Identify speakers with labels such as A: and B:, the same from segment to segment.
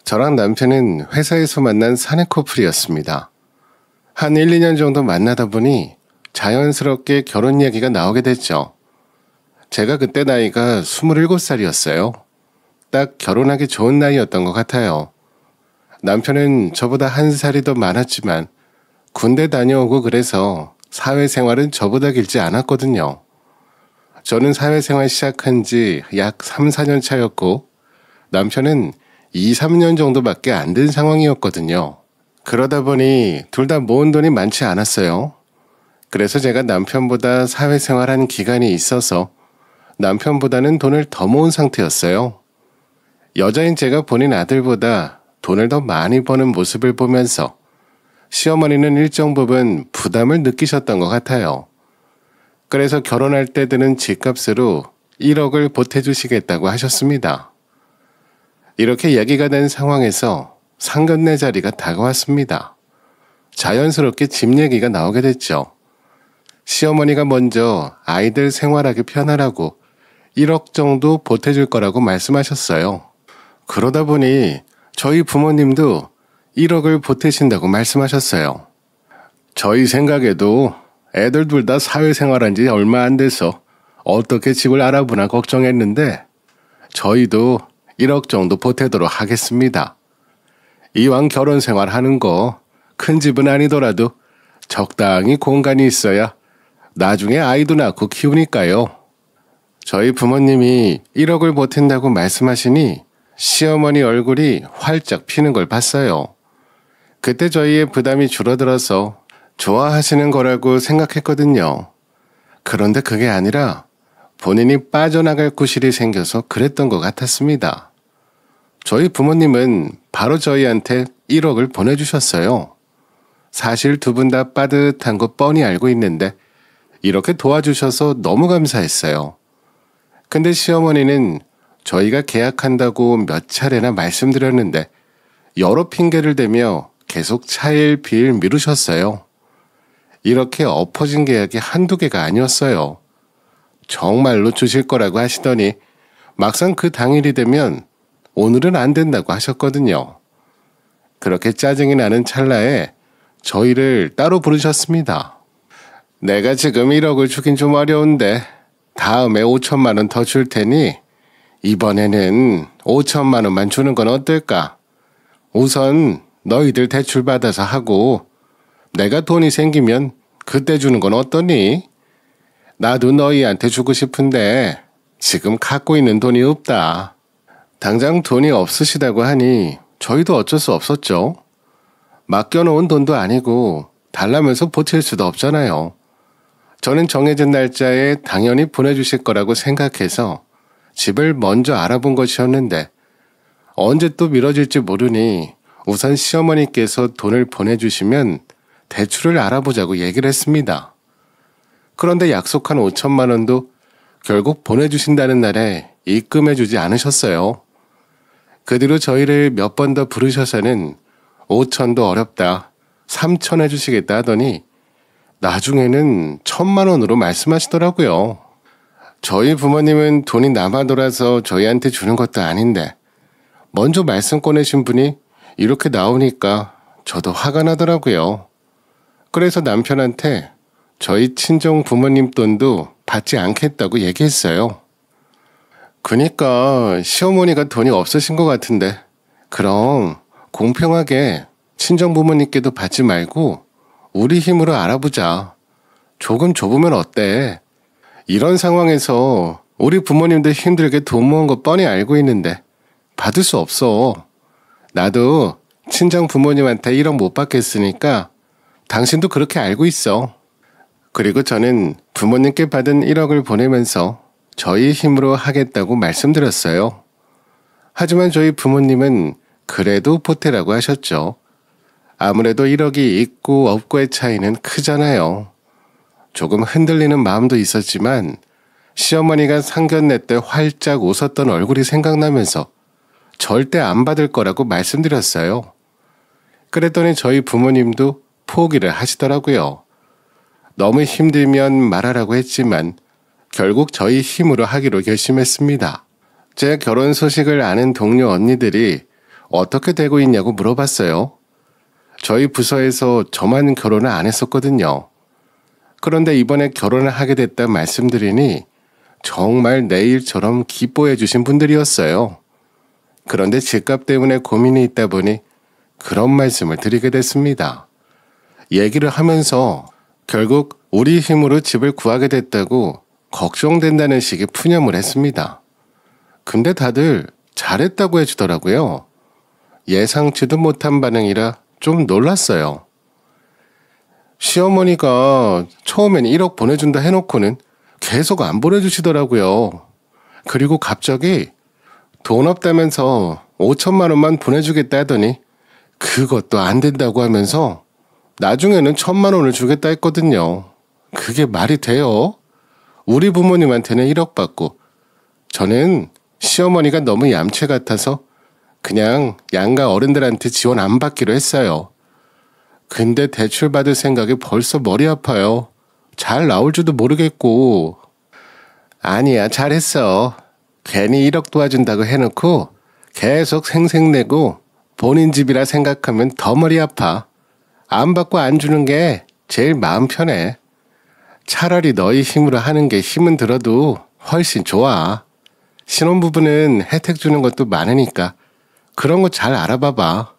A: 저랑 남편은 회사에서 만난 사내 커플이었습니다. 한 1, 2년 정도 만나다 보니 자연스럽게 결혼 이야기가 나오게 됐죠. 제가 그때 나이가 27살이었어요. 딱 결혼하기 좋은 나이였던 것 같아요. 남편은 저보다 한 살이 더 많았지만 군대 다녀오고 그래서 사회생활은 저보다 길지 않았거든요. 저는 사회생활 시작한 지 약 3, 4년 차였고 남편은 2, 3년 정도밖에 안 된 상황이었거든요. 그러다 보니 둘 다 모은 돈이 많지 않았어요. 그래서 제가 남편보다 사회생활한 기간이 있어서 남편보다는 돈을 더 모은 상태였어요. 여자인 제가 본인 아들보다 돈을 더 많이 버는 모습을 보면서 시어머니는 일정 부분 부담을 느끼셨던 것 같아요. 그래서 결혼할 때 드는 집값으로 1억을 보태주시겠다고 하셨습니다. 이렇게 얘기가 된 상황에서 상견례 자리가 다가왔습니다. 자연스럽게 집 얘기가 나오게 됐죠. 시어머니가 먼저 아이들 생활하기 편하라고 1억 정도 보태줄 거라고 말씀하셨어요. 그러다 보니 저희 부모님도 1억을 보태신다고 말씀하셨어요. 저희 생각에도 애들 둘 다 사회생활한 지 얼마 안 돼서 어떻게 집을 알아보나 걱정했는데 저희도 1억 정도 보태도록 하겠습니다. 이왕 결혼 생활하는 거 큰 집은 아니더라도 적당히 공간이 있어야 나중에 아이도 낳고 키우니까요. 저희 부모님이 1억을 보탠다고 말씀하시니 시어머니 얼굴이 활짝 피는 걸 봤어요. 그때 저희의 부담이 줄어들어서 좋아하시는 거라고 생각했거든요. 그런데 그게 아니라 본인이 빠져나갈 구실이 생겨서 그랬던 것 같았습니다. 저희 부모님은 바로 저희한테 1억을 보내주셨어요. 사실 두 분 다 빠듯한 거 뻔히 알고 있는데 이렇게 도와주셔서 너무 감사했어요. 근데 시어머니는 저희가 계약한다고 몇 차례나 말씀드렸는데 여러 핑계를 대며 계속 차일 비일 미루셨어요. 이렇게 엎어진 계약이 한두 개가 아니었어요. 정말로 주실 거라고 하시더니 막상 그 당일이 되면 오늘은 안 된다고 하셨거든요. 그렇게 짜증이 나는 찰나에 저희를 따로 부르셨습니다. 내가 지금 1억을 주긴 좀 어려운데 다음에 5천만 원 더 줄 테니 이번에는 5천만 원만 주는 건 어떨까? 우선 너희들 대출 받아서 하고 내가 돈이 생기면 그때 주는 건 어떠니? 나도 너희한테 주고 싶은데 지금 갖고 있는 돈이 없다. 당장 돈이 없으시다고 하니 저희도 어쩔 수 없었죠. 맡겨놓은 돈도 아니고 달라면서 보탤 수도 없잖아요. 저는 정해진 날짜에 당연히 보내주실 거라고 생각해서 집을 먼저 알아본 것이었는데 언제 또 미뤄질지 모르니 우선 시어머니께서 돈을 보내주시면 대출을 알아보자고 얘기를 했습니다. 그런데 약속한 5천만 원도 결국 보내주신다는 날에 입금해주지 않으셨어요. 그 뒤로 저희를 몇 번 더 부르셔서는 5천도 어렵다, 3천 해주시겠다 하더니 나중에는 1,000만 원으로 말씀하시더라고요. 저희 부모님은 돈이 남아 돌아서 저희한테 주는 것도 아닌데 먼저 말씀 꺼내신 분이 이렇게 나오니까 저도 화가 나더라고요. 그래서 남편한테 저희 친정 부모님 돈도 받지 않겠다고 얘기했어요. 그니까 시어머니가 돈이 없으신 것 같은데 그럼 공평하게 친정 부모님께도 받지 말고 우리 힘으로 알아보자. 조금 좁으면 어때? 이런 상황에서 우리 부모님들 힘들게 돈 모은 거 뻔히 알고 있는데 받을 수 없어. 나도 친정 부모님한테 1억 못 받겠으니까 당신도 그렇게 알고 있어. 그리고 저는 부모님께 받은 1억을 보내면서 저희 힘으로 하겠다고 말씀드렸어요. 하지만 저희 부모님은 그래도 보태라고 하셨죠. 아무래도 1억이 있고 없고의 차이는 크잖아요. 조금 흔들리는 마음도 있었지만 시어머니가 상견례 때 활짝 웃었던 얼굴이 생각나면서 절대 안 받을 거라고 말씀드렸어요. 그랬더니 저희 부모님도 포기를 하시더라고요. 너무 힘들면 말하라고 했지만 결국 저희 힘으로 하기로 결심했습니다. 제 결혼 소식을 아는 동료 언니들이 어떻게 되고 있냐고 물어봤어요. 저희 부서에서 저만 결혼을 안 했었거든요. 그런데 이번에 결혼을 하게 됐다 말씀드리니 정말 내 일처럼 기뻐해 주신 분들이었어요. 그런데 집값 때문에 고민이 있다 보니 그런 말씀을 드리게 됐습니다. 얘기를 하면서 결국 우리 힘으로 집을 구하게 됐다고 걱정된다는 식의 푸념을 했습니다. 근데 다들 잘했다고 해주더라고요. 예상치도 못한 반응이라 좀 놀랐어요. 시어머니가 처음엔 1억 보내준다 해놓고는 계속 안 보내주시더라고요. 그리고 갑자기 돈 없다면서 5천만 원만 보내주겠다 하더니 그것도 안 된다고 하면서 나중에는 1,000만 원을 주겠다 했거든요. 그게 말이 돼요? 우리 부모님한테는 1억 받고 저는 시어머니가 너무 얌체 같아서 그냥 양가 어른들한테 지원 안 받기로 했어요. 근데 대출 받을 생각이 벌써 머리 아파요. 잘 나올 줄도 모르겠고. 아니야, 잘했어. 괜히 1억 도와준다고 해놓고 계속 생색내고 본인 집이라 생각하면 더 머리 아파. 안 받고 안 주는 게 제일 마음 편해. 차라리 너희 힘으로 하는 게 힘은 들어도 훨씬 좋아. 신혼부부는 혜택 주는 것도 많으니까 그런 거 잘 알아봐봐.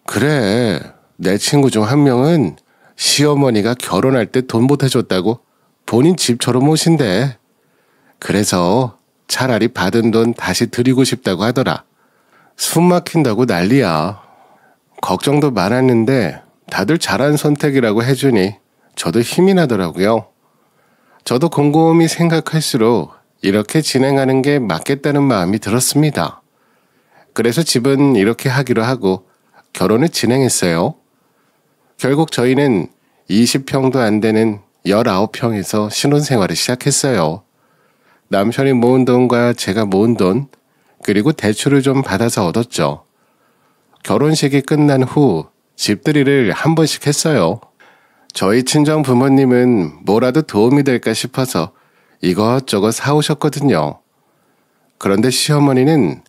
A: 그래, 내 친구 중 한 명은 시어머니가 결혼할 때 돈 보태줬다고 본인 집처럼 오신대. 그래서 차라리 받은 돈 다시 드리고 싶다고 하더라. 숨 막힌다고 난리야. 걱정도 많았는데 다들 잘한 선택이라고 해주니 저도 힘이 나더라고요. 저도 곰곰이 생각할수록 이렇게 진행하는 게 맞겠다는 마음이 들었습니다. 그래서 집은 이렇게 하기로 하고 결혼을 진행했어요. 결국 저희는 20평도 안 되는 19평에서 신혼생활을 시작했어요. 남편이 모은 돈과 제가 모은 돈, 그리고 대출을 좀 받아서 얻었죠. 결혼식이 끝난 후 집들이를 한 번씩 했어요. 저희 친정 부모님은 뭐라도 도움이 될까 싶어서 이것저것 사오셨거든요. 그런데 시어머니는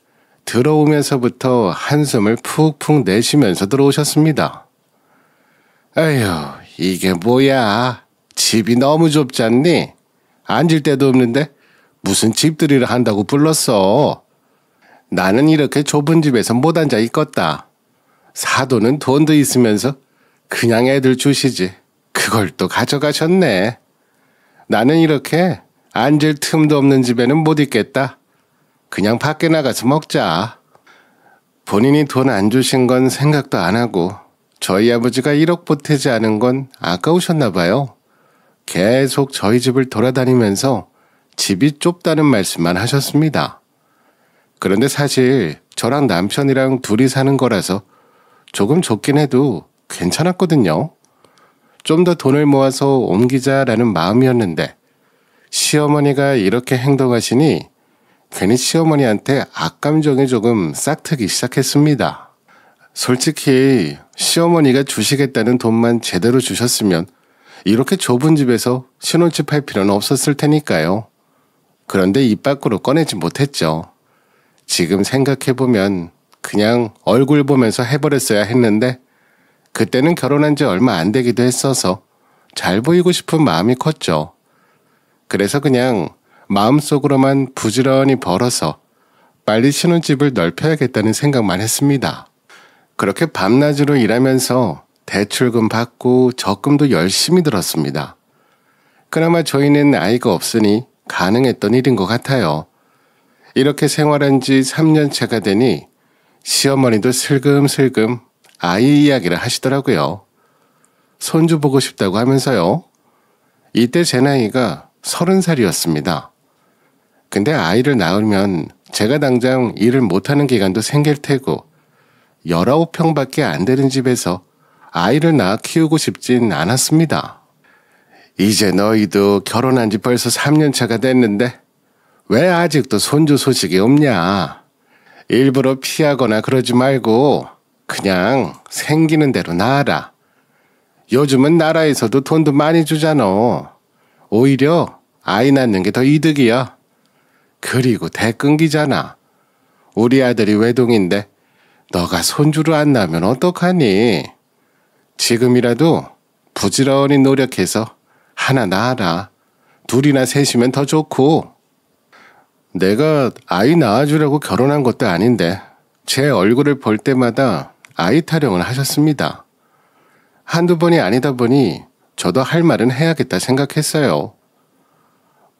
A: 들어오면서부터 한숨을 푹푹 내쉬면서 들어오셨습니다. 에휴, 이게 뭐야. 집이 너무 좁지 않니? 앉을 데도 없는데 무슨 집들이를 한다고 불렀어. 나는 이렇게 좁은 집에서 못 앉아 있겠다. 사돈은 돈도 있으면서 그냥 애들 주시지. 그걸 또 가져가셨네. 나는 이렇게 앉을 틈도 없는 집에는 못 있겠다. 그냥 밖에 나가서 먹자. 본인이 돈 안 주신 건 생각도 안 하고 저희 아버지가 1억 보태지 않은 건 아까우셨나 봐요. 계속 저희 집을 돌아다니면서 집이 좁다는 말씀만 하셨습니다. 그런데 사실 저랑 남편이랑 둘이 사는 거라서 조금 좁긴 해도 괜찮았거든요. 좀 더 돈을 모아서 옮기자라는 마음이었는데 시어머니가 이렇게 행동하시니 괜히 시어머니한테 악감정이 조금 싹트기 시작했습니다. 솔직히 시어머니가 주시겠다는 돈만 제대로 주셨으면 이렇게 좁은 집에서 신혼집 할 필요는 없었을 테니까요. 그런데 입 밖으로 꺼내지 못했죠. 지금 생각해보면 그냥 얼굴 보면서 해버렸어야 했는데 그때는 결혼한 지 얼마 안 되기도 했어서 잘 보이고 싶은 마음이 컸죠. 그래서 그냥 마음속으로만 부지런히 벌어서 빨리 신혼집을 넓혀야겠다는 생각만 했습니다. 그렇게 밤낮으로 일하면서 대출금 받고 적금도 열심히 들었습니다. 그나마 저희는 아이가 없으니 가능했던 일인 것 같아요. 이렇게 생활한 지 3년 차가 되니 시어머니도 슬금슬금 아이 이야기를 하시더라고요. 손주 보고 싶다고 하면서요. 이때 제 나이가 30살이었습니다. 근데 아이를 낳으면 제가 당장 일을 못하는 기간도 생길 테고 19평밖에 안 되는 집에서 아이를 낳아 키우고 싶진 않았습니다. 이제 너희도 결혼한 지 벌써 3년 차가 됐는데 왜 아직도 손주 소식이 없냐? 일부러 피하거나 그러지 말고 그냥 생기는 대로 낳아라. 요즘은 나라에서도 돈도 많이 주잖아. 오히려 아이 낳는 게 더 이득이야. 그리고 대 끊기잖아. 우리 아들이 외동인데 너가 손주를 안 낳으면 어떡하니? 지금이라도 부지런히 노력해서 하나 낳아라. 둘이나 셋이면 더 좋고. 내가 아이 낳아주려고 결혼한 것도 아닌데 제 얼굴을 볼 때마다 아이 타령을 하셨습니다. 한두 번이 아니다 보니 저도 할 말은 해야겠다 생각했어요.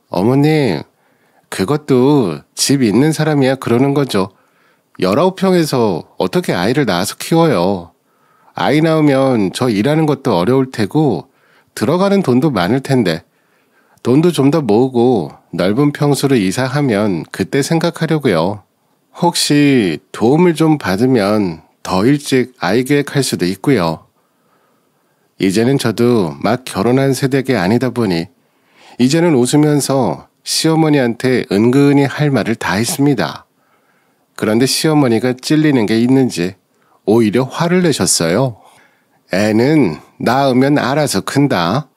A: 어머님, 그것도 집 있는 사람이야 그러는 거죠. 19평에서 어떻게 아이를 낳아서 키워요. 아이 낳으면 저 일하는 것도 어려울 테고 들어가는 돈도 많을 텐데 돈도 좀 더 모으고 넓은 평수로 이사하면 그때 생각하려고요. 혹시 도움을 좀 받으면 더 일찍 아이 계획할 수도 있고요. 이제는 저도 막 결혼한 세대가 아니다 보니 이제는 웃으면서 시어머니한테 은근히 할 말을 다 했습니다. 그런데 시어머니가 찔리는 게 있는지 오히려 화를 내셨어요. 애는 낳으면 알아서 큰다.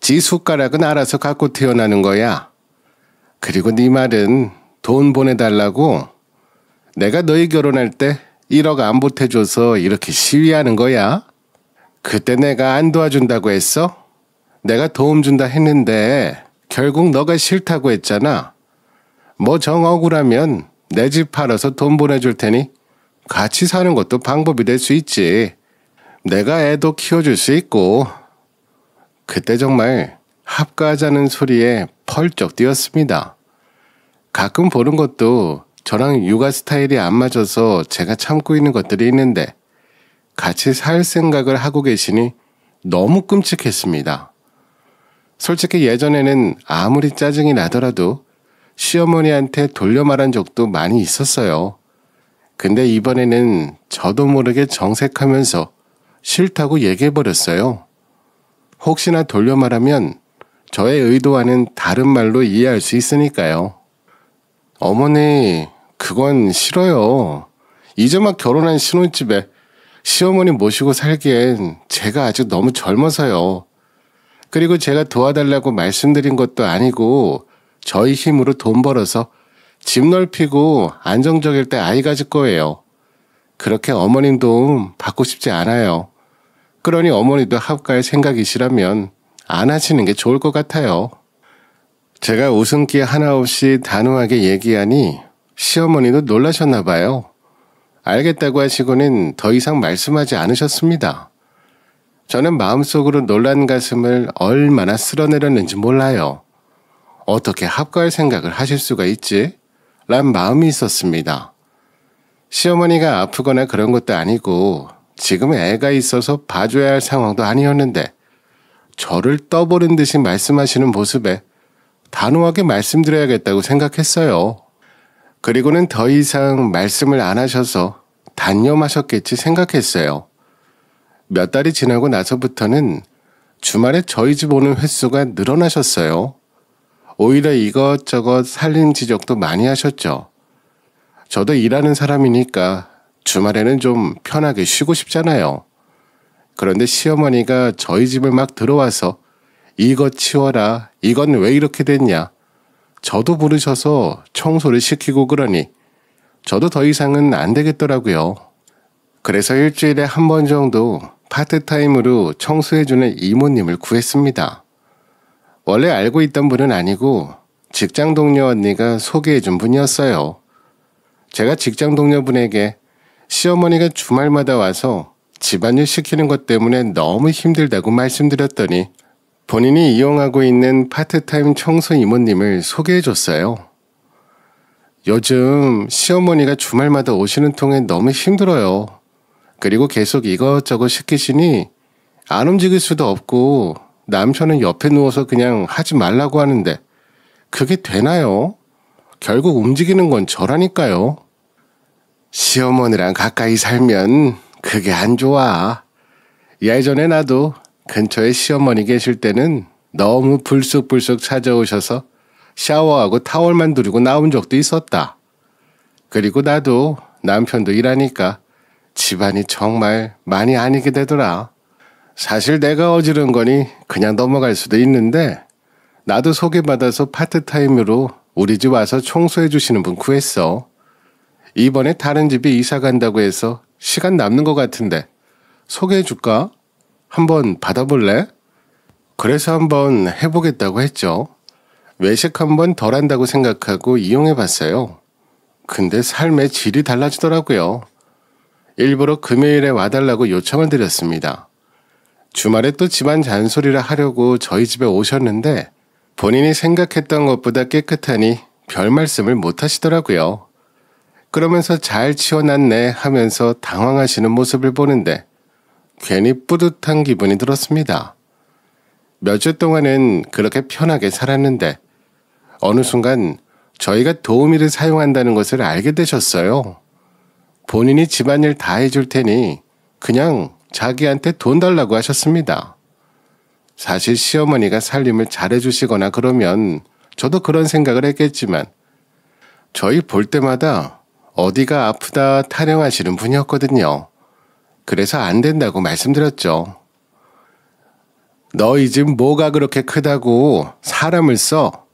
A: 지 숟가락은 알아서 갖고 태어나는 거야. 그리고 네 말은 돈 보내달라고? 내가 너희 결혼할 때 1억 안 보태줘서 이렇게 시위하는 거야? 그때 내가 안 도와준다고 했어? 내가 도움 준다 했는데 결국 너가 싫다고 했잖아. 뭐 정 억울하면 내 집 팔아서 돈 보내줄 테니 같이 사는 것도 방법이 될 수 있지. 내가 애도 키워줄 수 있고. 그때 정말 합가하자는 소리에 펄쩍 뛰었습니다. 가끔 보는 것도 저랑 육아 스타일이 안 맞아서 제가 참고 있는 것들이 있는데 같이 살 생각을 하고 계시니 너무 끔찍했습니다. 솔직히 예전에는 아무리 짜증이 나더라도 시어머니한테 돌려 말한 적도 많이 있었어요. 근데 이번에는 저도 모르게 정색하면서 싫다고 얘기해버렸어요. 혹시나 돌려 말하면 저의 의도와는 다른 말로 이해할 수 있으니까요. 어머니, 그건 싫어요. 이제 막 결혼한 신혼집에 시어머니 모시고 살기엔 제가 아직 너무 젊어서요. 그리고 제가 도와달라고 말씀드린 것도 아니고 저희 힘으로 돈 벌어서 집 넓히고 안정적일 때 아이 가질 거예요. 그렇게 어머님 도움 받고 싶지 않아요. 그러니 어머니도 합가할 생각이시라면 안 하시는 게 좋을 것 같아요. 제가 웃음기 하나 없이 단호하게 얘기하니 시어머니도 놀라셨나 봐요. 알겠다고 하시고는 더 이상 말씀하지 않으셨습니다. 저는 마음속으로 놀란 가슴을 얼마나 쓸어내렸는지 몰라요. 어떻게 합가할 생각을 하실 수가 있지? 란 마음이 있었습니다. 시어머니가 아프거나 그런 것도 아니고 지금 애가 있어서 봐줘야 할 상황도 아니었는데 저를 떠보는 듯이 말씀하시는 모습에 단호하게 말씀드려야겠다고 생각했어요. 그리고는 더 이상 말씀을 안 하셔서 단념하셨겠지 생각했어요. 몇 달이 지나고 나서부터는 주말에 저희 집 오는 횟수가 늘어나셨어요. 오히려 이것저것 살림 지적도 많이 하셨죠. 저도 일하는 사람이니까 주말에는 좀 편하게 쉬고 싶잖아요. 그런데 시어머니가 저희 집을 막 들어와서 이것 치워라, 이건 왜 이렇게 됐냐. 저도 부르셔서 청소를 시키고 그러니 저도 더 이상은 안 되겠더라고요. 그래서 일주일에 한 번 정도 파트타임으로 청소해주는 이모님을 구했습니다. 원래 알고 있던 분은 아니고 직장 동료 언니가 소개해준 분이었어요. 제가 직장 동료분에게 시어머니가 주말마다 와서 집안일 시키는 것 때문에 너무 힘들다고 말씀드렸더니 본인이 이용하고 있는 파트타임 청소 이모님을 소개해줬어요. 요즘 시어머니가 주말마다 오시는 통에 너무 힘들어요. 그리고 계속 이것저것 시키시니 안 움직일 수도 없고 남편은 옆에 누워서 그냥 하지 말라고 하는데 그게 되나요? 결국 움직이는 건 저라니까요. 시어머니랑 가까이 살면 그게 안 좋아. 예전에 나도 근처에 시어머니 계실 때는 너무 불쑥불쑥 찾아오셔서 샤워하고 타월만 두르고 나온 적도 있었다. 그리고 나도 남편도 일하니까 집안이 정말 많이 아니게 되더라. 사실 내가 어지른 거니 그냥 넘어갈 수도 있는데 나도 소개받아서 파트타임으로 우리 집 와서 청소해 주시는 분 구했어. 이번에 다른 집에 이사 간다고 해서 시간 남는 것 같은데 소개해 줄까? 한번 받아볼래? 그래서 한번 해보겠다고 했죠. 외식 한번 덜 한다고 생각하고 이용해 봤어요. 근데 삶의 질이 달라지더라고요. 일부러 금요일에 와달라고 요청을 드렸습니다. 주말에 또 집안 잔소리를 하려고 저희 집에 오셨는데 본인이 생각했던 것보다 깨끗하니 별 말씀을 못 하시더라고요. 그러면서 잘 치워놨네 하면서 당황하시는 모습을 보는데 괜히 뿌듯한 기분이 들었습니다. 몇 주 동안은 그렇게 편하게 살았는데 어느 순간 저희가 도우미를 사용한다는 것을 알게 되셨어요. 본인이 집안일 다 해줄 테니 그냥 자기한테 돈 달라고 하셨습니다. 사실 시어머니가 살림을 잘해주시거나 그러면 저도 그런 생각을 했겠지만 저희 볼 때마다 어디가 아프다 타령하시는 분이었거든요. 그래서 안 된다고 말씀드렸죠. 너희 집 뭐가 그렇게 크다고 사람을 써?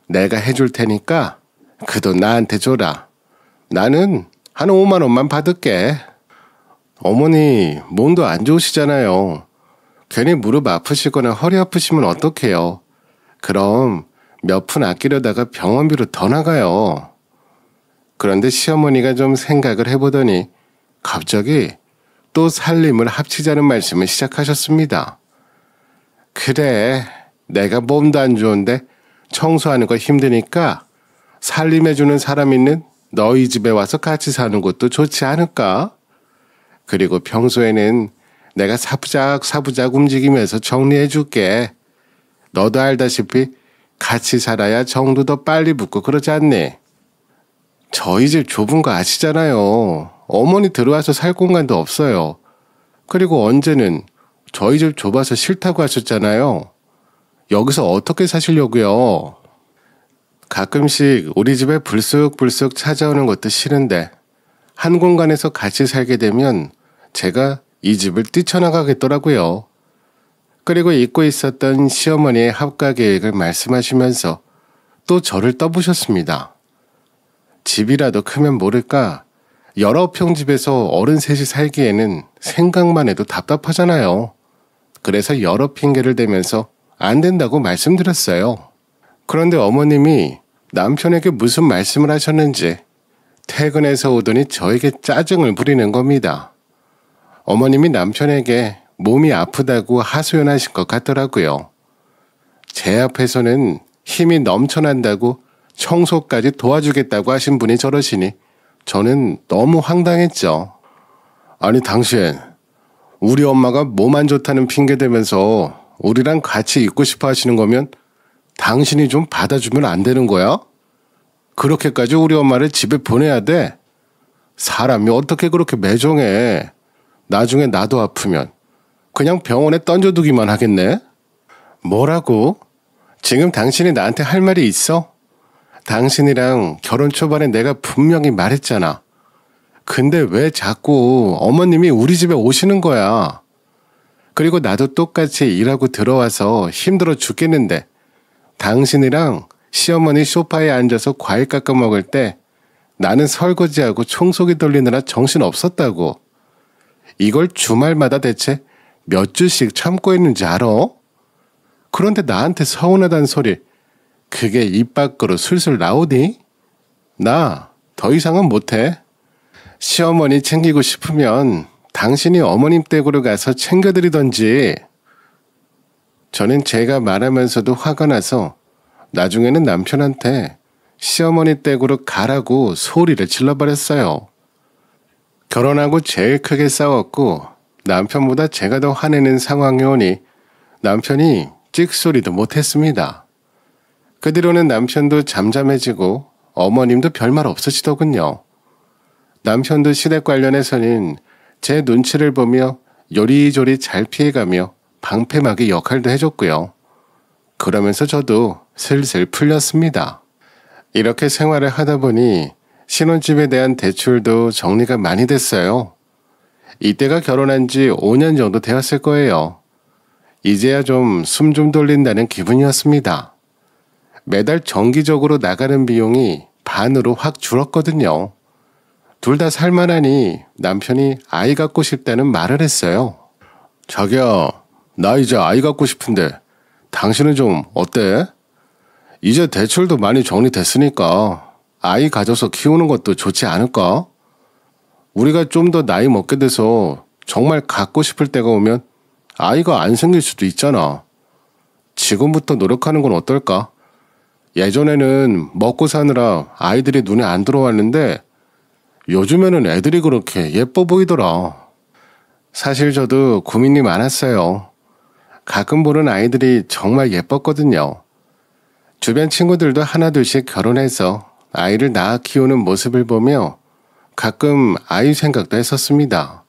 A: 내가 해줄 테니까 그 돈 나한테 줘라. 나는 한 5만 원만 받을게. 어머니 몸도 안 좋으시잖아요. 괜히 무릎 아프시거나 허리 아프시면 어떡해요. 그럼 몇 푼 아끼려다가 병원비로 더 나가요. 그런데 시어머니가 좀 생각을 해보더니 갑자기 또 살림을 합치자는 말씀을 시작하셨습니다. 그래, 내가 몸도 안 좋은데 청소하는 거 힘드니까 살림해주는 사람 있는 너희 집에 와서 같이 사는 것도 좋지 않을까? 그리고 평소에는 내가 사부작 움직이면서 정리해줄게. 너도 알다시피 같이 살아야 정도 더 빨리 붙고 그러지 않니? 저희 집 좁은 거 아시잖아요. 어머니 들어와서 살 공간도 없어요. 그리고 언제는 저희 집 좁아서 싫다고 하셨잖아요. 여기서 어떻게 사시려고요? 가끔씩 우리 집에 불쑥불쑥 찾아오는 것도 싫은데 한 공간에서 같이 살게 되면 제가 이 집을 뛰쳐나가겠더라고요. 그리고 잊고 있었던 시어머니의 합가 계획을 말씀하시면서 또 저를 떠보셨습니다. 집이라도 크면 모를까 여러 평 집에서 어른 셋이 살기에는 생각만 해도 답답하잖아요. 그래서 여러 핑계를 대면서 안 된다고 말씀드렸어요. 그런데 어머님이 남편에게 무슨 말씀을 하셨는지 퇴근해서 오더니 저에게 짜증을 부리는 겁니다. 어머님이 남편에게 몸이 아프다고 하소연하신 것 같더라고요. 제 앞에서는 힘이 넘쳐난다고 청소까지 도와주겠다고 하신 분이 저러시니 저는 너무 황당했죠. 아니 당신, 우리 엄마가 몸 안 좋다는 핑계 대면서 우리랑 같이 있고 싶어 하시는 거면 당신이 좀 받아주면 안 되는 거야? 그렇게까지 우리 엄마를 집에 보내야 돼? 사람이 어떻게 그렇게 매정해? 나중에 나도 아프면 그냥 병원에 던져두기만 하겠네? 뭐라고? 지금 당신이 나한테 할 말이 있어? 당신이랑 결혼 초반에 내가 분명히 말했잖아. 근데 왜 자꾸 어머님이 우리 집에 오시는 거야? 그리고 나도 똑같이 일하고 들어와서 힘들어 죽겠는데 당신이랑 시어머니 소파에 앉아서 과일 깎아 먹을 때 나는 설거지하고 청소기 돌리느라 정신 없었다고. 이걸 주말마다 대체 몇 주씩 참고 있는지 알아? 그런데 나한테 서운하다는 소리 그게 입 밖으로 술술 나오니? 나 더 이상은 못해. 시어머니 챙기고 싶으면 당신이 어머님 댁으로 가서 챙겨드리던지. 저는 제가 말하면서도 화가 나서 나중에는 남편한테 시어머니 댁으로 가라고 소리를 질러버렸어요. 결혼하고 제일 크게 싸웠고 남편보다 제가 더 화내는 상황이 오니 남편이 찍소리도 못했습니다. 그 뒤로는 남편도 잠잠해지고 어머님도 별말 없으시더군요. 남편도 시댁 관련해서는 제 눈치를 보며 요리조리 잘 피해가며 방패막이 역할도 해줬고요. 그러면서 저도 슬슬 풀렸습니다. 이렇게 생활을 하다 보니 신혼집에 대한 대출도 정리가 많이 됐어요. 이때가 결혼한 지 5년 정도 되었을 거예요. 이제야 좀 숨 좀 돌린다는 기분이었습니다. 매달 정기적으로 나가는 비용이 반으로 확 줄었거든요. 둘 다 살만하니 남편이 아이 갖고 싶다는 말을 했어요. 자기야, 나 이제 아이 갖고 싶은데 당신은 좀 어때? 이제 대출도 많이 정리됐으니까 아이 가져서 키우는 것도 좋지 않을까? 우리가 좀 더 나이 먹게 돼서 정말 갖고 싶을 때가 오면 아이가 안 생길 수도 있잖아. 지금부터 노력하는 건 어떨까? 예전에는 먹고 사느라 아이들이 눈에 안 들어왔는데 요즘에는 애들이 그렇게 예뻐 보이더라. 사실 저도 고민이 많았어요. 가끔 보는 아이들이 정말 예뻤거든요. 주변 친구들도 하나둘씩 결혼해서 아이를 낳아 키우는 모습을 보며 가끔 아이 생각도 했었습니다.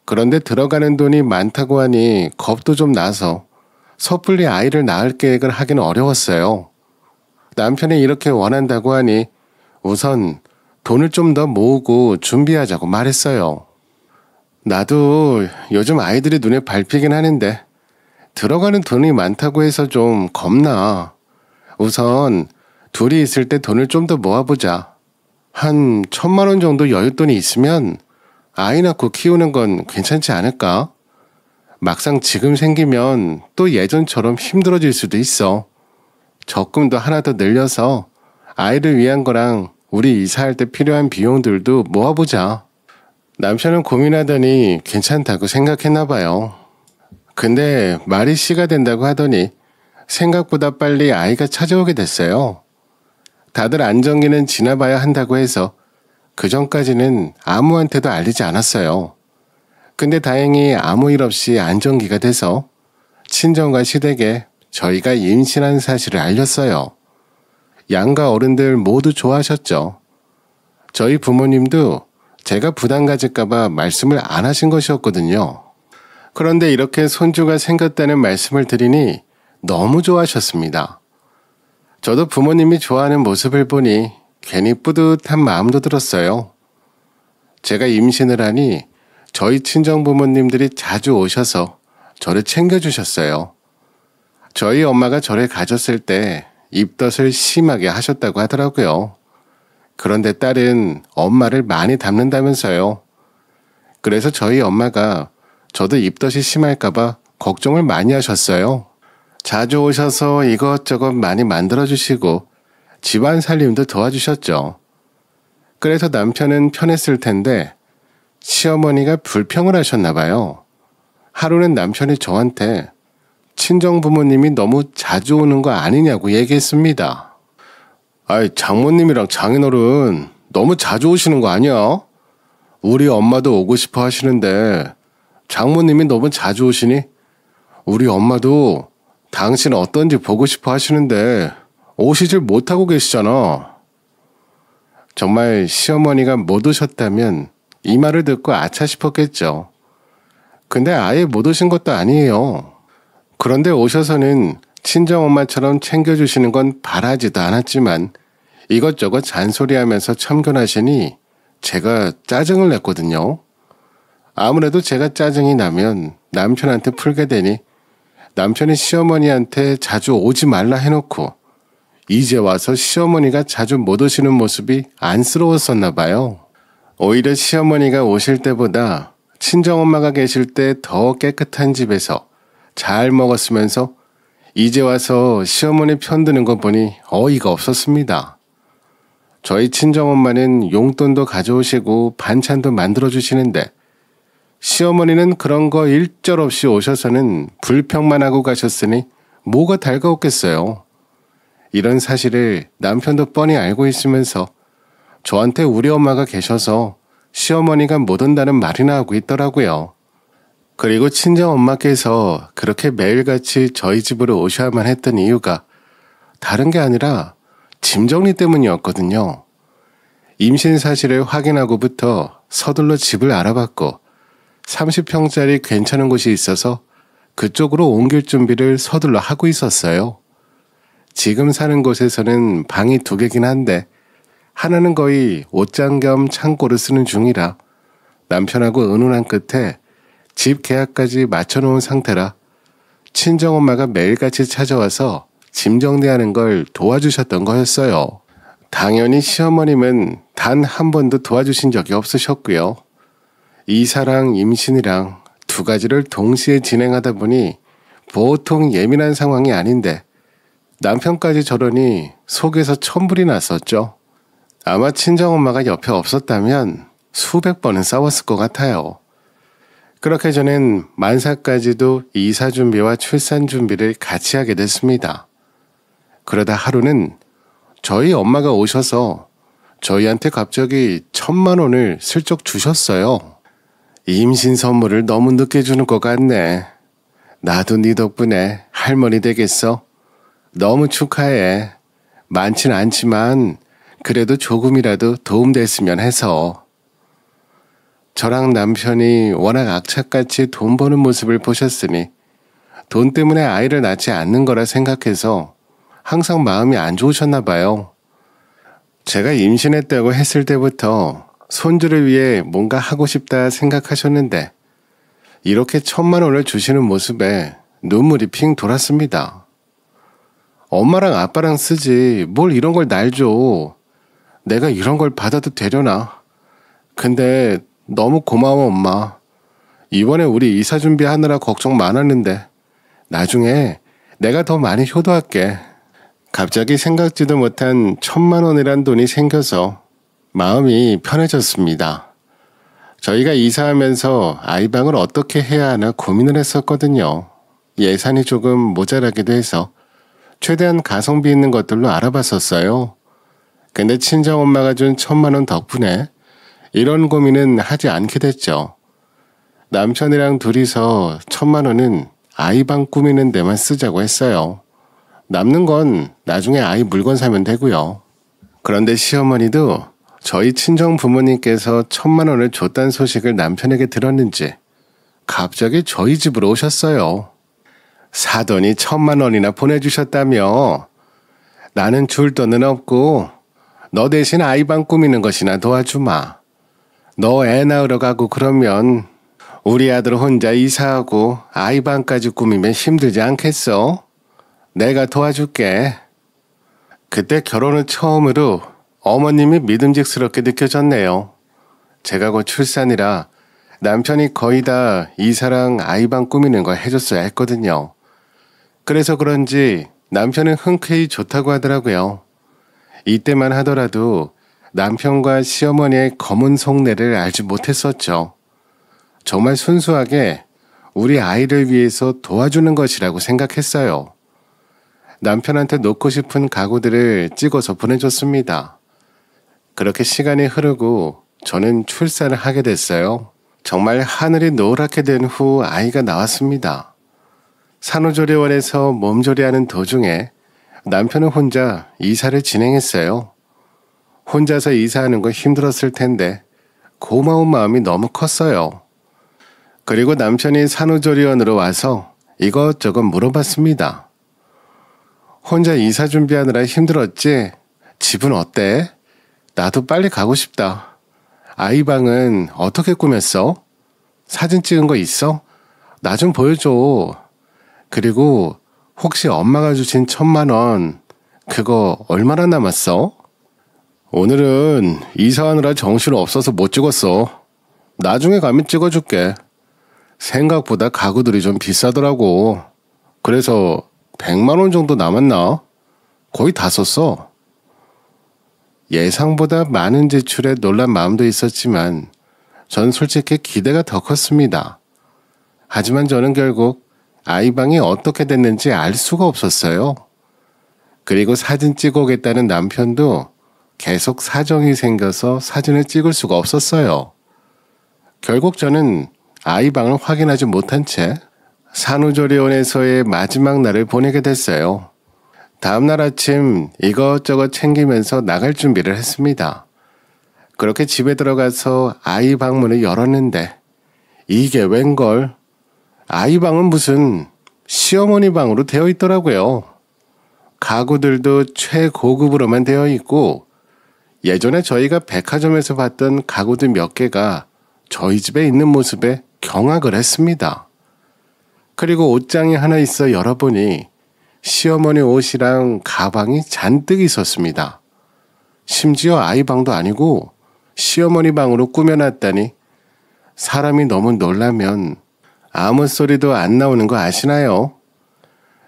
A: 그런데 들어가는 돈이 많다고 하니 겁도 좀 나서 섣불리 아이를 낳을 계획을 하기는 어려웠어요. 남편이 이렇게 원한다고 하니 우선 돈을 좀 더 모으고 준비하자고 말했어요. 나도 요즘 아이들이 눈에 밟히긴 하는데 들어가는 돈이 많다고 해서 좀 겁나. 우선 둘이 있을 때 돈을 좀 더 모아보자. 한 1,000만 원 정도 여윳돈이 있으면 아이 낳고 키우는 건 괜찮지 않을까? 막상 지금 생기면 또 예전처럼 힘들어질 수도 있어. 적금도 하나 더 늘려서 아이를 위한 거랑 우리 이사할 때 필요한 비용들도 모아보자. 남편은 고민하더니 괜찮다고 생각했나 봐요. 근데 말이 씨가 된다고 하더니 생각보다 빨리 아이가 찾아오게 됐어요. 다들 안정기는 지나봐야 한다고 해서 그 전까지는 아무한테도 알리지 않았어요. 근데 다행히 아무 일 없이 안정기가 돼서 친정과 시댁에 저희가 임신한 사실을 알렸어요. 양가 어른들 모두 좋아하셨죠. 저희 부모님도 제가 부담 가질까봐 말씀을 안 하신 것이었거든요. 그런데 이렇게 손주가 생겼다는 말씀을 드리니 너무 좋아하셨습니다. 저도 부모님이 좋아하는 모습을 보니 괜히 뿌듯한 마음도 들었어요. 제가 임신을 하니 저희 친정 부모님들이 자주 오셔서 저를 챙겨주셨어요. 저희 엄마가 저를 가졌을 때 입덧을 심하게 하셨다고 하더라고요. 그런데 딸은 엄마를 많이 닮는다면서요. 그래서 저희 엄마가 저도 입덧이 심할까봐 걱정을 많이 하셨어요. 자주 오셔서 이것저것 많이 만들어주시고 집안 살림도 도와주셨죠. 그래서 남편은 편했을 텐데 시어머니가 불평을 하셨나 봐요. 하루는 남편이 저한테 친정 부모님이 너무 자주 오는 거 아니냐고 얘기했습니다. 아이, 장모님이랑 장인어른 너무 자주 오시는 거 아니야? 우리 엄마도 오고 싶어 하시는데 장모님이 너무 자주 오시니 우리 엄마도 당신 어떤지 보고 싶어 하시는데 오시질 못하고 계시잖아. 정말 시어머니가 못 오셨다면 이 말을 듣고 아차 싶었겠죠. 근데 아예 못 오신 것도 아니에요. 그런데 오셔서는 친정엄마처럼 챙겨주시는 건 바라지도 않았지만 이것저것 잔소리하면서 참견하시니 제가 짜증을 냈거든요. 아무래도 제가 짜증이 나면 남편한테 풀게 되니 남편이 시어머니한테 자주 오지 말라 해놓고 이제 와서 시어머니가 자주 못 오시는 모습이 안쓰러웠었나 봐요. 오히려 시어머니가 오실 때보다 친정엄마가 계실 때 더 깨끗한 집에서 잘 먹었으면서 이제 와서 시어머니 편드는 거 보니 어이가 없었습니다. 저희 친정엄마는 용돈도 가져오시고 반찬도 만들어주시는데 시어머니는 그런 거 일절 없이 오셔서는 불평만 하고 가셨으니 뭐가 달가웠겠어요. 이런 사실을 남편도 뻔히 알고 있으면서 저한테 우리 엄마가 계셔서 시어머니가 못 온다는 말이나 하고 있더라고요. 그리고 친정엄마께서 그렇게 매일같이 저희 집으로 오셔야만 했던 이유가 다른 게 아니라 짐 정리 때문이었거든요. 임신 사실을 확인하고부터 서둘러 집을 알아봤고 30평짜리 괜찮은 곳이 있어서 그쪽으로 옮길 준비를 서둘러 하고 있었어요. 지금 사는 곳에서는 방이 2개긴 한데 하나는 거의 옷장 겸 창고를 쓰는 중이라 남편하고 의논한 끝에 집 계약까지 맞춰놓은 상태라 친정엄마가 매일같이 찾아와서 짐 정리하는 걸 도와주셨던 거였어요. 당연히 시어머님은 단 한 번도 도와주신 적이 없으셨고요. 이사랑 임신이랑 두 가지를 동시에 진행하다 보니 보통 예민한 상황이 아닌데 남편까지 저러니 속에서 천불이 났었죠. 아마 친정엄마가 옆에 없었다면 수백 번은 싸웠을 것 같아요. 그렇게 저는 만사까지도 이사 준비와 출산 준비를 같이 하게 됐습니다. 그러다 하루는 저희 엄마가 오셔서 저희한테 갑자기 1,000만 원을 슬쩍 주셨어요. 임신 선물을 너무 늦게 주는 것 같네. 나도 네 덕분에 할머니 되겠어. 너무 축하해. 많진 않지만 그래도 조금이라도 도움됐으면 해서. 저랑 남편이 워낙 악착같이 돈 버는 모습을 보셨으니 돈 때문에 아이를 낳지 않는 거라 생각해서 항상 마음이 안 좋으셨나 봐요. 제가 임신했다고 했을 때부터 손주를 위해 뭔가 하고 싶다 생각하셨는데 이렇게 1,000만 원을 주시는 모습에 눈물이 핑 돌았습니다. 엄마랑 아빠랑 쓰지 뭘 이런 걸 날 줘. 내가 이런 걸 받아도 되려나. 근데 너무 고마워 엄마. 이번에 우리 이사 준비하느라 걱정 많았는데 나중에 내가 더 많이 효도할게. 갑자기 생각지도 못한 1,000만 원이란 돈이 생겨서 마음이 편해졌습니다. 저희가 이사하면서 아이방을 어떻게 해야 하나 고민을 했었거든요. 예산이 조금 모자라기도 해서 최대한 가성비 있는 것들로 알아봤었어요. 근데 친정엄마가 준 1,000만 원 덕분에 이런 고민은 하지 않게 됐죠. 남편이랑 둘이서 1,000만 원은 아이방 꾸미는 데만 쓰자고 했어요. 남는 건 나중에 아이 물건 사면 되고요. 그런데 시어머니도 저희 친정 부모님께서 1,000만 원을 줬다는 소식을 남편에게 들었는지 갑자기 저희 집으로 오셨어요. 사돈이 1,000만 원이나 보내주셨다며. 나는 줄 돈은 없고 너 대신 아이방 꾸미는 것이나 도와주마. 너 애 낳으러 가고 그러면 우리 아들 혼자 이사하고 아이방까지 꾸미면 힘들지 않겠어? 내가 도와줄게. 그때 결혼 후 처음으로 어머님이 믿음직스럽게 느껴졌네요. 제가 곧 출산이라 남편이 거의 다 이사랑 아이방 꾸미는 걸 해줬어야 했거든요. 그래서 그런지 남편은 흔쾌히 좋다고 하더라고요. 이때만 하더라도 남편과 시어머니의 검은 속내를 알지 못했었죠. 정말 순수하게 우리 아이를 위해서 도와주는 것이라고 생각했어요. 남편한테 놓고 싶은 가구들을 찍어서 보내줬습니다. 그렇게 시간이 흐르고 저는 출산을 하게 됐어요. 정말 하늘이 노랗게 된 후 아이가 나왔습니다. 산후조리원에서 몸조리하는 도중에 남편은 혼자 이사를 진행했어요. 혼자서 이사하는 거 힘들었을 텐데 고마운 마음이 너무 컸어요. 그리고 남편이 산후조리원으로 와서 이것저것 물어봤습니다. 혼자 이사 준비하느라 힘들었지? 집은 어때? 나도 빨리 가고 싶다. 아이 방은 어떻게 꾸몄어? 사진 찍은 거 있어? 나 좀 보여줘. 그리고 혹시 엄마가 주신 1,000만 원 그거 얼마나 남았어? 오늘은 이사하느라 정신 없어서 못 찍었어. 나중에 가면 찍어줄게. 생각보다 가구들이 좀 비싸더라고. 그래서 100만 원 정도 남았나? 거의 다 썼어. 예상보다 많은 지출에 놀란 마음도 있었지만 전 솔직히 기대가 더 컸습니다. 하지만 저는 결국 아이방이 어떻게 됐는지 알 수가 없었어요. 그리고 사진 찍어오겠다는 남편도 계속 사정이 생겨서 사진을 찍을 수가 없었어요. 결국 저는 아이방을 확인하지 못한 채 산후조리원에서의 마지막 날을 보내게 됐어요. 다음날 아침 이것저것 챙기면서 나갈 준비를 했습니다. 그렇게 집에 들어가서 아이 방문을 열었는데 이게 웬걸? 아이 방은 무슨 시어머니 방으로 되어 있더라고요. 가구들도 최고급으로만 되어 있고 예전에 저희가 백화점에서 봤던 가구들 몇 개가 저희 집에 있는 모습에 경악을 했습니다. 그리고 옷장이 하나 있어 열어보니 시어머니 옷이랑 가방이 잔뜩 있었습니다. 심지어 아이 방도 아니고 시어머니 방으로 꾸며놨다니 사람이 너무 놀라면 아무 소리도 안 나오는 거 아시나요?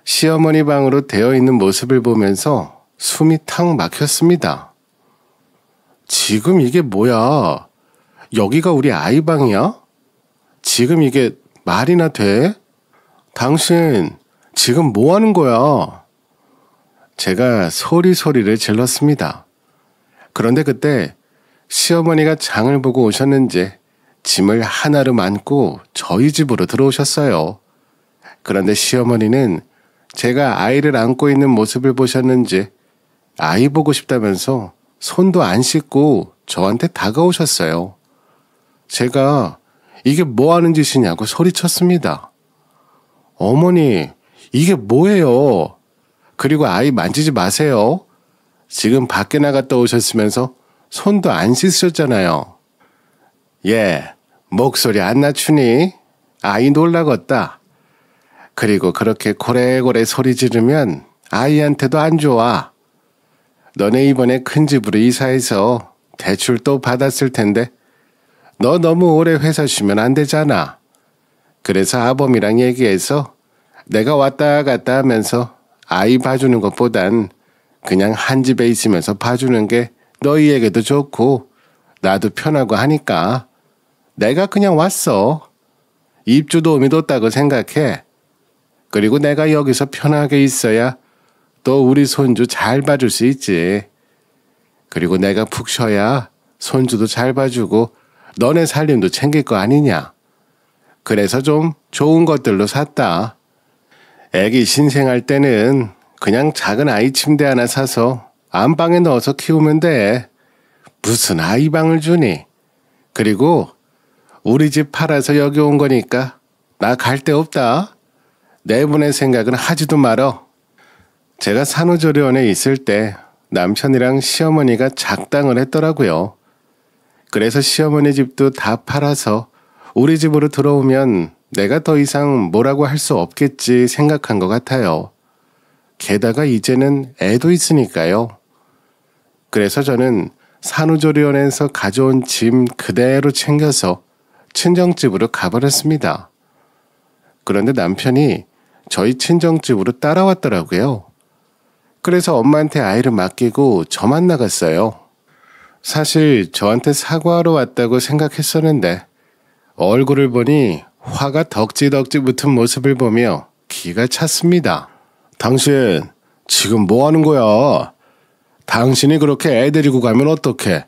A: 시어머니 방으로 되어 있는 모습을 보면서 숨이 탁 막혔습니다. 지금 이게 뭐야? 여기가 우리 아이 방이야? 지금 이게 말이나 돼? 당신 지금 뭐 하는 거야? 제가 소리를 질렀습니다. 그런데 그때 시어머니가 장을 보고 오셨는지 짐을 하나로 안고 저희 집으로 들어오셨어요. 그런데 시어머니는 제가 아이를 안고 있는 모습을 보셨는지 아이 보고 싶다면서 손도 안 씻고 저한테 다가오셨어요. 제가 이게 뭐 하는 짓이냐고 소리쳤습니다. 어머니, 이게 뭐예요? 그리고 아이 만지지 마세요. 지금 밖에 나갔다 오셨으면서 손도 안 씻으셨잖아요. 예, 목소리 안 낮추니? 아이 놀라겄다. 그리고 그렇게 고래고래 소리 지르면 아이한테도 안 좋아. 너네 이번에 큰 집으로 이사해서 대출 또 받았을 텐데 너 너무 오래 회사 쉬면 안 되잖아. 그래서 아범이랑 얘기해서 내가 왔다 갔다 하면서 아이 봐주는 것보단 그냥 한 집에 있으면서 봐주는 게 너희에게도 좋고 나도 편하고 하니까 내가 그냥 왔어. 입주 도움이 뒀다고 생각해. 그리고 내가 여기서 편하게 있어야 또 우리 손주 잘 봐줄 수 있지. 그리고 내가 푹 쉬어야 손주도 잘 봐주고 너네 살림도 챙길 거 아니냐. 그래서 좀 좋은 것들로 샀다. 애기 신생할 때는 그냥 작은 아이 침대 하나 사서 안방에 넣어서 키우면 돼. 무슨 아이방을 주니. 그리고 우리 집 팔아서 여기 온 거니까 나 갈 데 없다. 내보낼 생각은 하지도 말어. 제가 산후조리원에 있을 때 남편이랑 시어머니가 작당을 했더라고요. 그래서 시어머니 집도 다 팔아서 우리 집으로 들어오면 내가 더 이상 뭐라고 할 수 없겠지 생각한 것 같아요. 게다가 이제는 애도 있으니까요. 그래서 저는 산후조리원에서 가져온 짐 그대로 챙겨서 친정집으로 가버렸습니다. 그런데 남편이 저희 친정집으로 따라왔더라고요. 그래서 엄마한테 아이를 맡기고 저만 나갔어요. 사실 저한테 사과하러 왔다고 생각했었는데 얼굴을 보니 화가 덕지덕지 붙은 모습을 보며 기가 찼습니다. 당신 지금 뭐 하는 거야? 당신이 그렇게 애 데리고 가면 어떡해?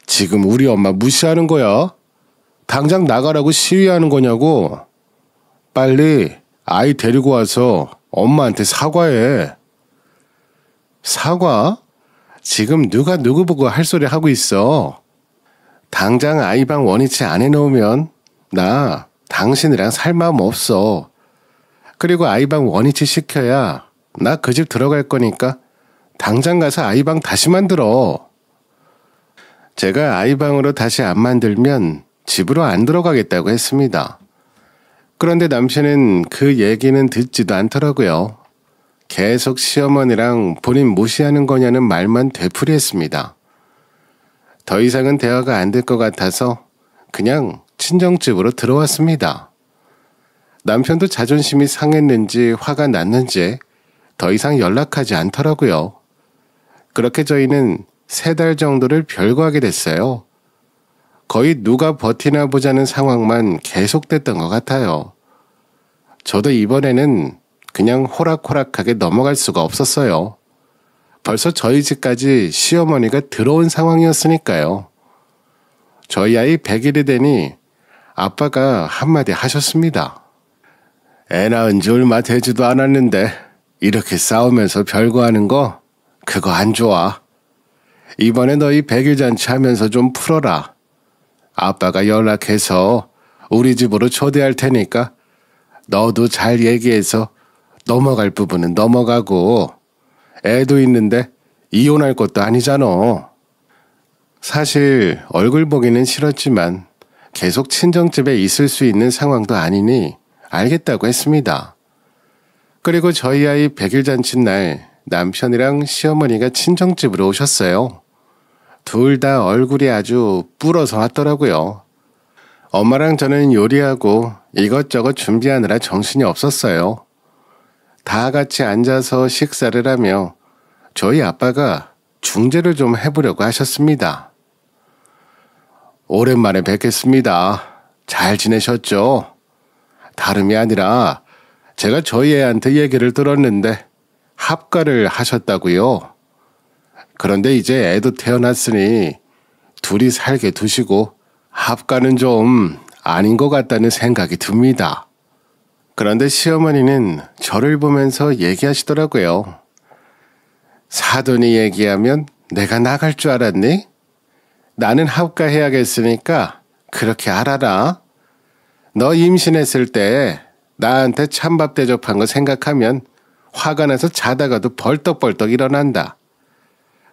A: 지금 우리 엄마 무시하는 거야? 당장 나가라고 시위하는 거냐고? 빨리 아이 데리고 와서 엄마한테 사과해. 사과? 지금 누가 누구 보고 할 소리 하고 있어? 당장 아이방 원위치 안 해놓으면 나 당신이랑 살 마음 없어. 그리고 아이방 원위치 시켜야 나 그 집 들어갈 거니까 당장 가서 아이방 다시 만들어. 제가 아이방으로 다시 안 만들면 집으로 안 들어가겠다고 했습니다. 그런데 남편은 그 얘기는 듣지도 않더라고요. 계속 시어머니랑 본인 무시하는 거냐는 말만 되풀이했습니다. 더 이상은 대화가 안 될 것 같아서 그냥 친정집으로 들어왔습니다. 남편도 자존심이 상했는지 화가 났는지 더 이상 연락하지 않더라고요. 그렇게 저희는 3달 정도를 별거하게 됐어요. 거의 누가 버티나 보자는 상황만 계속됐던 것 같아요. 저도 이번에는 그냥 호락호락하게 넘어갈 수가 없었어요. 벌써 저희 집까지 시어머니가 들어온 상황이었으니까요. 저희 아이 100일이 되니 아빠가 한마디 하셨습니다. 애 낳은 지 얼마 되지도 않았는데 이렇게 싸우면서 별거하는 거 그거 안 좋아. 이번에 너희 100일 잔치 하면서 좀 풀어라. 아빠가 연락해서 우리 집으로 초대할 테니까 너도 잘 얘기해서 넘어갈 부분은 넘어가고 애도 있는데 이혼할 것도 아니잖아. 사실 얼굴 보기는 싫었지만 계속 친정집에 있을 수 있는 상황도 아니니 알겠다고 했습니다. 그리고 저희 아이 100일 잔치 날 남편이랑 시어머니가 친정집으로 오셨어요. 둘 다 얼굴이 아주 불어서 왔더라고요. 엄마랑 저는 요리하고 이것저것 준비하느라 정신이 없었어요. 다 같이 앉아서 식사를 하며 저희 아빠가 중재를 좀 해보려고 하셨습니다. 오랜만에 뵙겠습니다. 잘 지내셨죠? 다름이 아니라 제가 저희 애한테 얘기를 들었는데 합가를 하셨다고요. 그런데 이제 애도 태어났으니 둘이 살게 두시고 합가는 좀 아닌 것 같다는 생각이 듭니다. 그런데 시어머니는 저를 보면서 얘기하시더라고요. 사돈이 얘기하면 내가 나갈 줄 알았니? 나는 합가해야겠으니까 그렇게 알아라. 너 임신했을 때 나한테 찬밥 대접한 거 생각하면 화가 나서 자다가도 벌떡벌떡 일어난다.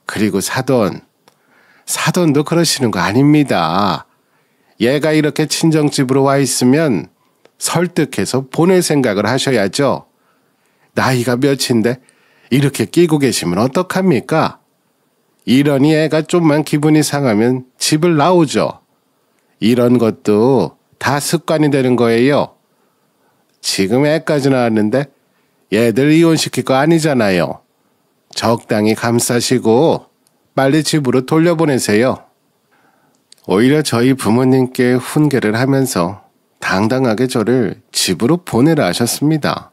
A: 그리고 사돈도 그러시는 거 아닙니다. 얘가 이렇게 친정집으로 와 있으면 설득해서 보낼 생각을 하셔야죠. 나이가 몇인데 이렇게 끼고 계시면 어떡합니까? 이러니 애가 좀만 기분이 상하면 집을 나오죠. 이런 것도 다 습관이 되는 거예요. 지금 애까지 나왔는데 얘들 이혼시킬 거 아니잖아요. 적당히 감싸시고 빨리 집으로 돌려보내세요. 오히려 저희 부모님께 훈계를 하면서 당당하게 저를 집으로 보내라 하셨습니다.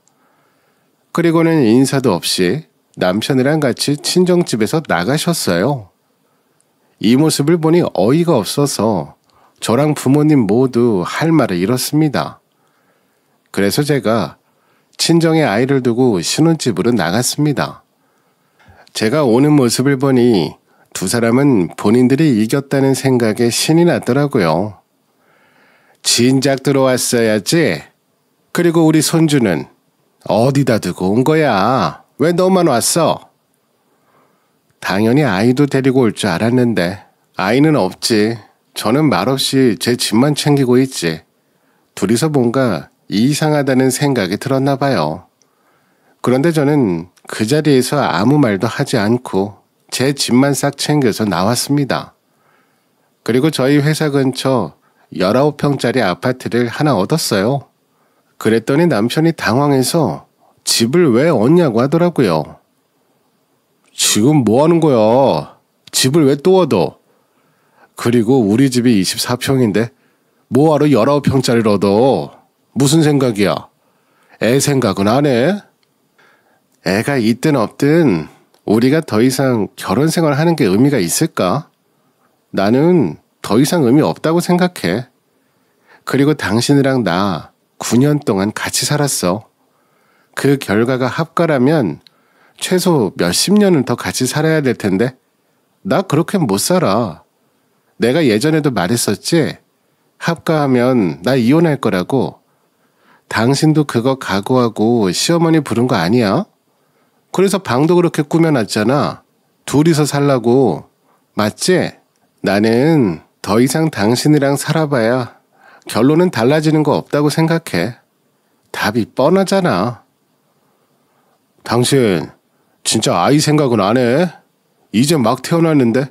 A: 그리고는 인사도 없이 남편이랑 같이 친정집에서 나가셨어요. 이 모습을 보니 어이가 없어서 저랑 부모님 모두 할 말을 잃었습니다. 그래서 제가 친정에 아이를 두고 신혼집으로 나갔습니다. 제가 오는 모습을 보니 두 사람은 본인들이 이겼다는 생각에 신이 났더라고요. 진작 들어왔어야지. 그리고 우리 손주는 어디다 두고 온 거야? 왜 너만 왔어? 당연히 아이도 데리고 올 줄 알았는데 아이는 없지. 저는 말없이 제 집만 챙기고 있지. 둘이서 뭔가 이상하다는 생각이 들었나 봐요. 그런데 저는 그 자리에서 아무 말도 하지 않고 제 집만 싹 챙겨서 나왔습니다. 그리고 저희 회사 근처 19평짜리 아파트를 하나 얻었어요. 그랬더니 남편이 당황해서 집을 왜 얻냐고 하더라고요. 지금 뭐 하는 거야? 집을 왜 또 얻어? 그리고 우리 집이 24평인데 뭐하러 19평짜리를 얻어? 무슨 생각이야? 애 생각은 안 해? 애가 있든 없든 우리가 더 이상 결혼 생활 하는 게 의미가 있을까? 나는 더 이상 의미 없다고 생각해. 그리고 당신이랑 나 9년 동안 같이 살았어. 그 결과가 합가라면 최소 몇십 년은 더 같이 살아야 될 텐데 나 그렇게 못 살아. 내가 예전에도 말했었지? 합가하면 나 이혼할 거라고. 당신도 그거 각오하고 시어머니 부른 거 아니야? 그래서 방도 그렇게 꾸며놨잖아. 둘이서 살라고. 맞지? 나는 더 이상 당신이랑 살아봐야 결론은 달라지는 거 없다고 생각해. 답이 뻔하잖아. 당신 진짜 아이 생각은 안 해? 이제 막 태어났는데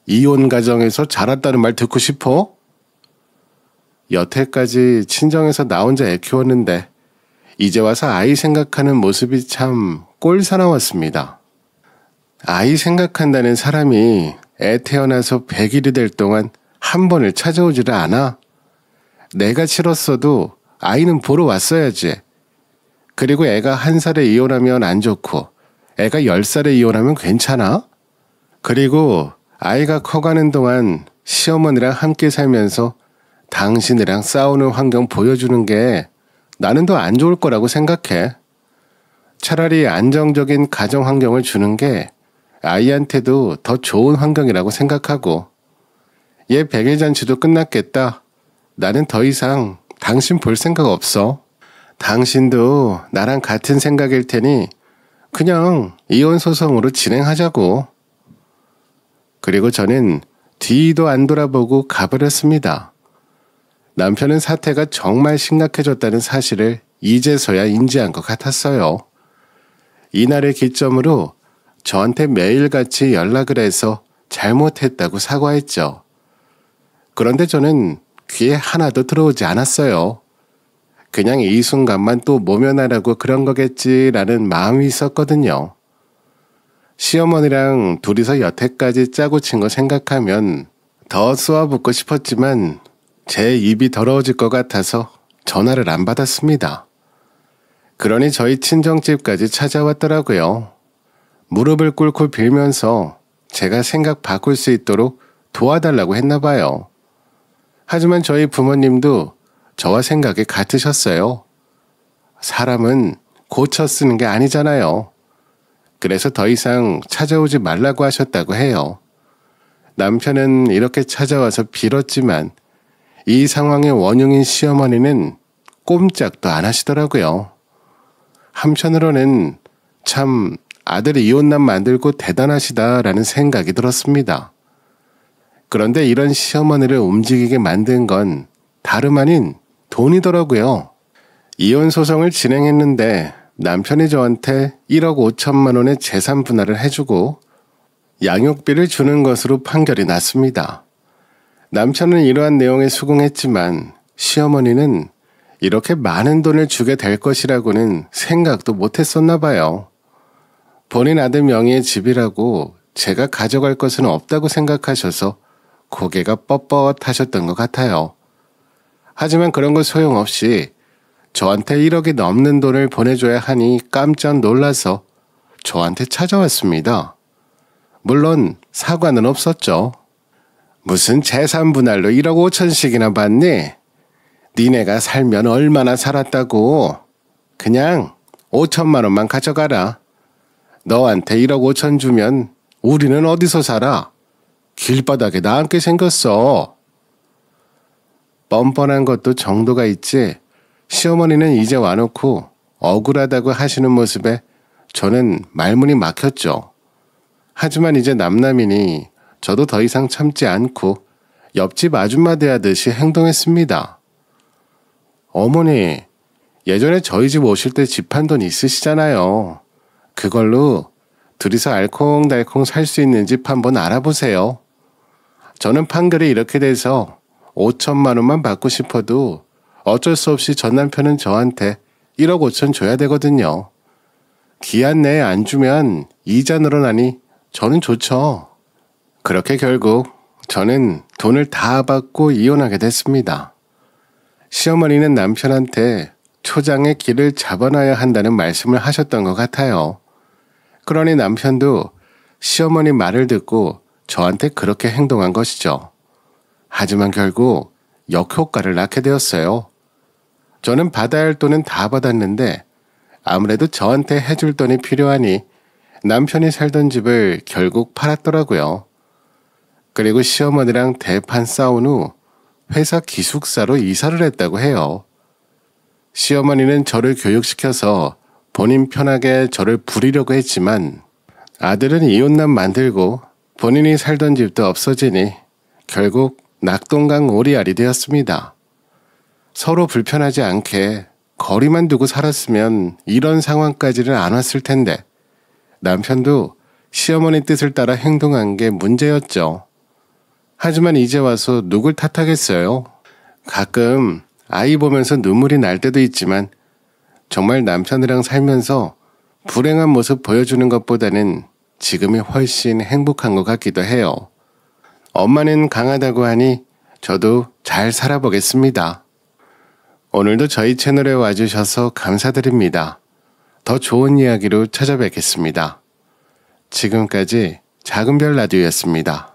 A: 이혼 가정에서 자랐다는 말 듣고 싶어? 여태까지 친정에서 나 혼자 애 키웠는데 이제 와서 아이 생각하는 모습이 참 꼴사나웠습니다. 아이 생각한다는 사람이 애 태어나서 100일이 될 동안 한 번을 찾아오지를 않아? 내가 싫었어도 아이는 보러 왔어야지. 그리고 애가 1살에 이혼하면 안 좋고 애가 10살에 이혼하면 괜찮아? 그리고 아이가 커가는 동안 시어머니랑 함께 살면서 당신이랑 싸우는 환경 보여주는 게 나는 더 안 좋을 거라고 생각해. 차라리 안정적인 가정 환경을 주는 게 아이한테도 더 좋은 환경이라고 생각하고. 얘 100일 잔치도 끝났겠다. 나는 더 이상 당신 볼 생각 없어. 당신도 나랑 같은 생각일 테니 그냥 이혼 소송으로 진행하자고. 그리고 저는 뒤도 안 돌아보고 가버렸습니다. 남편은 사태가 정말 심각해졌다는 사실을 이제서야 인지한 것 같았어요. 이날을 기점으로 저한테 매일같이 연락을 해서 잘못했다고 사과했죠. 그런데 저는 귀에 하나도 들어오지 않았어요. 그냥 이 순간만 또 모면하라고 그런 거겠지라는 마음이 있었거든요. 시어머니랑 둘이서 여태까지 짜고 친 거 생각하면 더 쏘아붙고 싶었지만 제 입이 더러워질 것 같아서 전화를 안 받았습니다. 그러니 저희 친정집까지 찾아왔더라고요. 무릎을 꿇고 빌면서 제가 생각 바꿀 수 있도록 도와달라고 했나 봐요. 하지만 저희 부모님도 저와 생각이 같으셨어요. 사람은 고쳐 쓰는 게 아니잖아요. 그래서 더 이상 찾아오지 말라고 하셨다고 해요. 남편은 이렇게 찾아와서 빌었지만 이 상황의 원흉인 시어머니는 꼼짝도 안 하시더라고요. 한편으로는 참 아들이 이혼남 만들고 대단하시다라는 생각이 들었습니다. 그런데 이런 시어머니를 움직이게 만든 건 다름 아닌 돈이더라고요. 이혼 소송을 진행했는데 남편이 저한테 1억 5천만 원의 재산 분할을 해주고 양육비를 주는 것으로 판결이 났습니다. 남편은 이러한 내용에 수긍했지만 시어머니는 이렇게 많은 돈을 주게 될 것이라고는 생각도 못했었나 봐요. 본인 아들 명의의 집이라고 제가 가져갈 것은 없다고 생각하셔서 고개가 뻣뻣하셨던 것 같아요. 하지만 그런 거 소용없이 저한테 1억이 넘는 돈을 보내줘야 하니 깜짝 놀라서 저한테 찾아왔습니다. 물론 사과는 없었죠. 무슨 재산 분할로 1억 5천씩이나 받니? 니네가 살면 얼마나 살았다고. 그냥 5천만 원만 가져가라. 너한테 1억 5천 주면 우리는 어디서 살아? 길바닥에 나앉게 생겼어. 뻔뻔한 것도 정도가 있지. 시어머니는 이제 와놓고 억울하다고 하시는 모습에 저는 말문이 막혔죠. 하지만 이제 남남이니 저도 더 이상 참지 않고 옆집 아줌마 대하듯이 행동했습니다. 어머니, 예전에 저희 집 오실 때 집 한 돈 있으시잖아요. 그걸로 둘이서 알콩달콩 살 수 있는 집 한번 알아보세요. 저는 판결이 이렇게 돼서 5천만 원만 받고 싶어도 어쩔 수 없이 전 남편은 저한테 1억 5천 줘야 되거든요. 기한 내에 안 주면 이자 늘어나니 저는 좋죠. 그렇게 결국 저는 돈을 다 받고 이혼하게 됐습니다. 시어머니는 남편한테 초장의 길을 잡아놔야 한다는 말씀을 하셨던 것 같아요. 그러니 남편도 시어머니 말을 듣고 저한테 그렇게 행동한 것이죠. 하지만 결국 역효과를 낳게 되었어요. 저는 받아야 할 돈은 다 받았는데 아무래도 저한테 해줄 돈이 필요하니 남편이 살던 집을 결국 팔았더라고요. 그리고 시어머니랑 대판 싸운 후 회사 기숙사로 이사를 했다고 해요. 시어머니는 저를 교육시켜서 본인 편하게 저를 부리려고 했지만 아들은 이혼남 만들고 본인이 살던 집도 없어지니 결국 낙동강 오리알이 되었습니다. 서로 불편하지 않게 거리만 두고 살았으면 이런 상황까지는 안 왔을 텐데 남편도 시어머니 뜻을 따라 행동한 게 문제였죠. 하지만 이제 와서 누굴 탓하겠어요? 가끔 아이 보면서 눈물이 날 때도 있지만 정말 남편이랑 살면서 불행한 모습 보여주는 것보다는 지금이 훨씬 행복한 것 같기도 해요. 엄마는 강하다고 하니 저도 잘 살아보겠습니다. 오늘도 저희 채널에 와주셔서 감사드립니다. 더 좋은 이야기로 찾아뵙겠습니다. 지금까지 작은별 라디오였습니다.